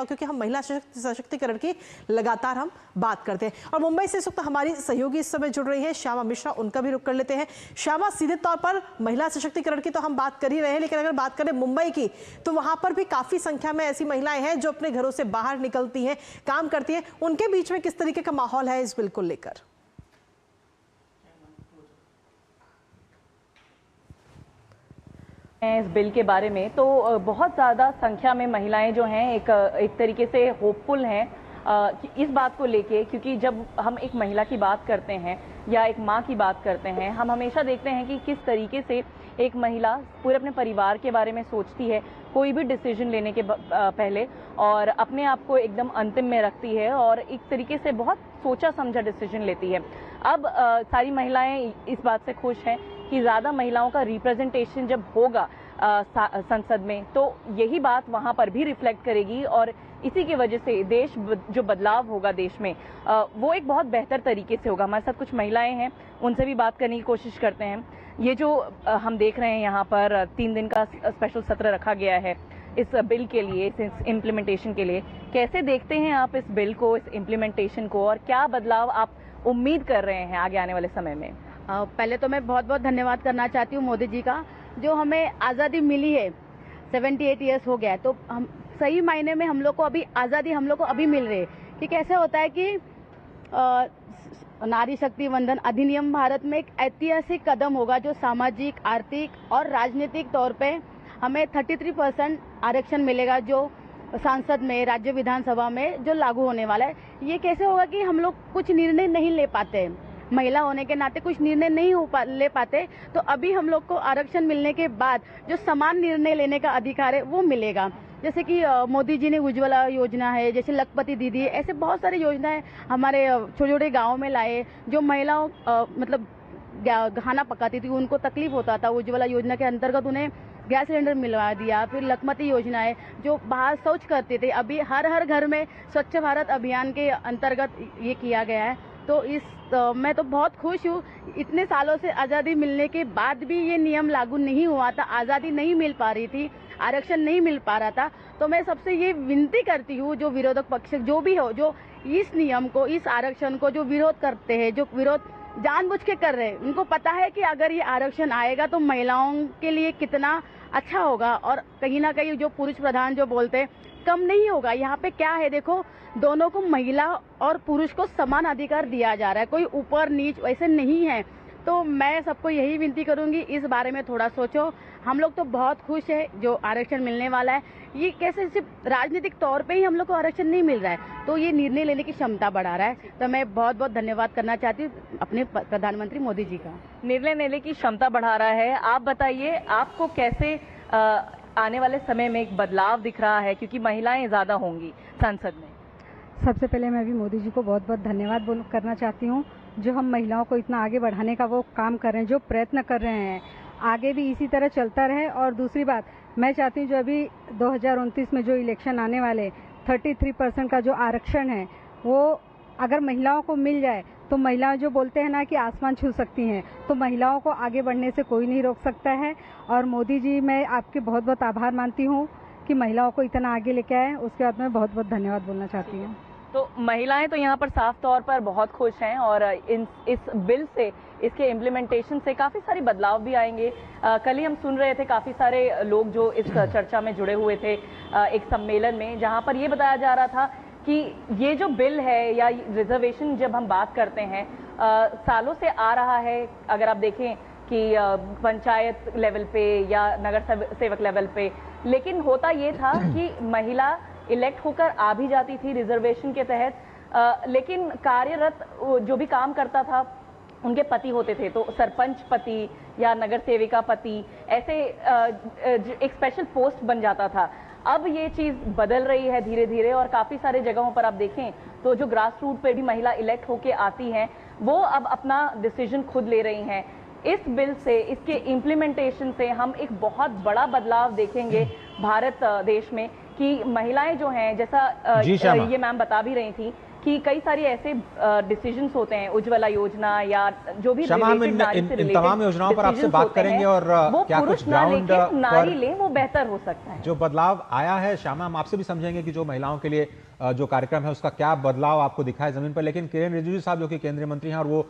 और क्योंकि हम महिला सशक्तिकरण की लगातार हम बात करते हैं। और मुंबई से इस वक्त हमारी सहयोगी इस समय जुड़ रही है श्यामा मिश्रा, उनका भी रुख कर लेते हैं। श्यामा, सीधे तौर पर महिला सशक्तिकरण की तो हम बात कर ही रहे हैं, लेकिन अगर बात करें मुंबई की तो वहां पर भी काफी संख्या में ऐसी महिलाएं हैं जो अपने घरों से बाहर निकलती हैं, काम करती हैं। उनके बीच में किस तरीके का माहौल है इस बिल को लेकर? इस बिल के बारे में तो बहुत ज़्यादा संख्या में महिलाएं जो हैं एक तरीके से होपफुल हैं इस बात को लेके, क्योंकि जब हम एक महिला की बात करते हैं या एक माँ की बात करते हैं, हम हमेशा देखते हैं कि किस तरीके से एक महिला पूरे अपने परिवार के बारे में सोचती है कोई भी डिसीजन लेने के पहले, और अपने आप को एकदम अंतिम में रखती है और एक तरीके से बहुत सोचा समझा डिसीजन लेती है। अब सारी महिलाएं इस बात से खुश हैं कि ज़्यादा महिलाओं का रिप्रेजेंटेशन जब होगा संसद में तो यही बात वहाँ पर भी रिफ्लेक्ट करेगी, और इसी की वजह से देश जो बदलाव होगा देश में वो एक बहुत बेहतर तरीके से होगा। हमारे साथ कुछ महिलाएं हैं, उनसे भी बात करने की कोशिश करते हैं। ये जो हम देख रहे हैं यहाँ पर 3 दिन का स्पेशल सत्र रखा गया है इस बिल के लिए, इस इम्प्लीमेंटेशन के लिए, कैसे देखते हैं आप इस बिल को, इस इम्प्लीमेंटेशन को, और क्या बदलाव आप उम्मीद कर रहे हैं आगे आने वाले समय में? पहले तो मैं बहुत बहुत धन्यवाद करना चाहती हूँ मोदी जी का, जो हमें आज़ादी मिली है। 78 ईयर्स हो गया है, तो हम सही मायने में हम लोग को अभी आज़ादी हम लोग को अभी मिल रही है। कि कैसे होता है कि नारी शक्ति वंदन अधिनियम भारत में एक ऐतिहासिक कदम होगा, जो सामाजिक, आर्थिक और राजनीतिक तौर पे हमें 33% आरक्षण मिलेगा, जो सांसद में, राज्य विधानसभा में जो लागू होने वाला है। ये कैसे होगा कि हम लोग कुछ निर्णय नहीं ले पाते, महिला होने के नाते कुछ निर्णय नहीं ले पाते, तो अभी हम लोग को आरक्षण मिलने के बाद जो समान निर्णय लेने का अधिकार है वो मिलेगा। जैसे कि मोदी जी ने उज्ज्वला योजना है, जैसे लखपति दीदी है, ऐसे बहुत सारी योजनाएं हमारे छोटे छोटे गाँव में लाए। जो महिलाओं मतलब खाना पकाती थी, उनको तकलीफ होता था, उज्ज्वला योजना के अंतर्गत उन्हें गैस सिलेंडर मिलवा दिया। फिर लखपति योजना है, जो बाहर शौच करते थे, अभी हर घर में स्वच्छ भारत अभियान के अंतर्गत ये किया गया है। तो मैं तो बहुत खुश हूँ। इतने सालों से आज़ादी मिलने के बाद भी ये नियम लागू नहीं हुआ था, आज़ादी नहीं मिल पा रही थी, आरक्षण नहीं मिल पा रहा था। तो मैं सबसे ये विनती करती हूँ, जो विरोधक पक्ष जो भी हो, जो इस नियम को, इस आरक्षण को जो विरोध करते हैं, जो विरोध जानबूझ के कर रहे हैं, उनको पता है कि अगर ये आरक्षण आएगा तो महिलाओं के लिए कितना अच्छा होगा, और कहीं ना कहीं जो पुरुष प्रधान जो बोलते हैं कम नहीं होगा। यहाँ पे क्या है, देखो, दोनों को, महिला और पुरुष को समान अधिकार दिया जा रहा है, कोई ऊपर नीच वैसे नहीं है। तो मैं सबको यही विनती करूंगी, इस बारे में थोड़ा सोचो। हम लोग तो बहुत खुश है जो आरक्षण मिलने वाला है। ये कैसे सिर्फ राजनीतिक तौर पे ही हम लोग को आरक्षण नहीं मिल रहा है, तो ये निर्णय लेने की क्षमता बढ़ा रहा है। तो मैं बहुत बहुत धन्यवाद करना चाहती हूँ अपने प्रधानमंत्री मोदी जी का। निर्णय लेने की क्षमता बढ़ा रहा है। आप बताइए, आपको कैसे आने वाले समय में एक बदलाव दिख रहा है, क्योंकि महिलाएं ज़्यादा होंगी संसद में? सबसे पहले मैं भी मोदी जी को बहुत बहुत धन्यवाद करना चाहती हूँ, जो हम महिलाओं को इतना आगे बढ़ाने का वो काम कर रहे हैं, जो प्रयत्न कर रहे हैं, आगे भी इसी तरह चलता रहे। और दूसरी बात, मैं चाहती हूँ जो अभी 2029 में जो इलेक्शन आने वाले 33% का जो आरक्षण है, वो अगर महिलाओं को मिल जाए तो महिलाएं जो बोलते हैं ना कि आसमान छू सकती हैं, तो महिलाओं को आगे बढ़ने से कोई नहीं रोक सकता है। और मोदी जी, मैं आपके बहुत बहुत आभार मानती हूँ कि महिलाओं को इतना आगे लेके आए। उसके बाद मैं बहुत बहुत धन्यवाद बोलना चाहती हूँ। तो महिलाएं तो यहाँ पर साफ तौर पर बहुत खुश हैं, और इस बिल से, इसके इम्प्लीमेंटेशन से काफ़ी सारी बदलाव भी आएंगे। कल ही हम सुन रहे थे काफ़ी सारे लोग जो इस चर्चा में जुड़े हुए थे एक सम्मेलन में, जहाँ पर ये बताया जा रहा था कि ये जो बिल है या रिजर्वेशन जब हम बात करते हैं सालों से आ रहा है। अगर आप देखें कि पंचायत लेवल पे या नगर सेवक लेवल पे, लेकिन होता ये था कि महिला इलेक्ट होकर आ भी जाती थी रिजर्वेशन के तहत, लेकिन कार्यरत जो भी काम करता था उनके पति होते थे, तो सरपंच पति या नगर सेविका पति, ऐसे एक स्पेशल पोस्ट बन जाता था। अब ये चीज़ बदल रही है धीरे धीरे, और काफ़ी सारे जगहों पर आप देखें तो जो ग्रास रूट पे भी महिला इलेक्ट होके आती हैं, वो अब अपना डिसीजन खुद ले रही हैं। इस बिल से, इसके इम्प्लीमेंटेशन से हम एक बहुत बड़ा बदलाव देखेंगे भारत देश में, कि महिलाएं जो हैं, जैसा जी श्यामा। ये मैम बता भी रही थी कि कई सारी ऐसे डिसीजंस होते हैं, उज्ज्वला योजना या जो भी श्यामा, हम related नारी से इन related तमाम योजनाओं पर आपसे decisions बात होते करेंगे हैं, और वो क्या पुरुष कुछ ना ग्राउंड लेके नारी पर ले, वो बेहतर हो सकता है। जो बदलाव आया है श्यामा, हम आपसे भी समझेंगे कि जो महिलाओं के लिए जो कार्यक्रम है उसका क्या बदलाव आपको दिखा है जमीन पर। लेकिन किरेन रिजिजू साहब जो कि केंद्रीय मंत्री हैं और वो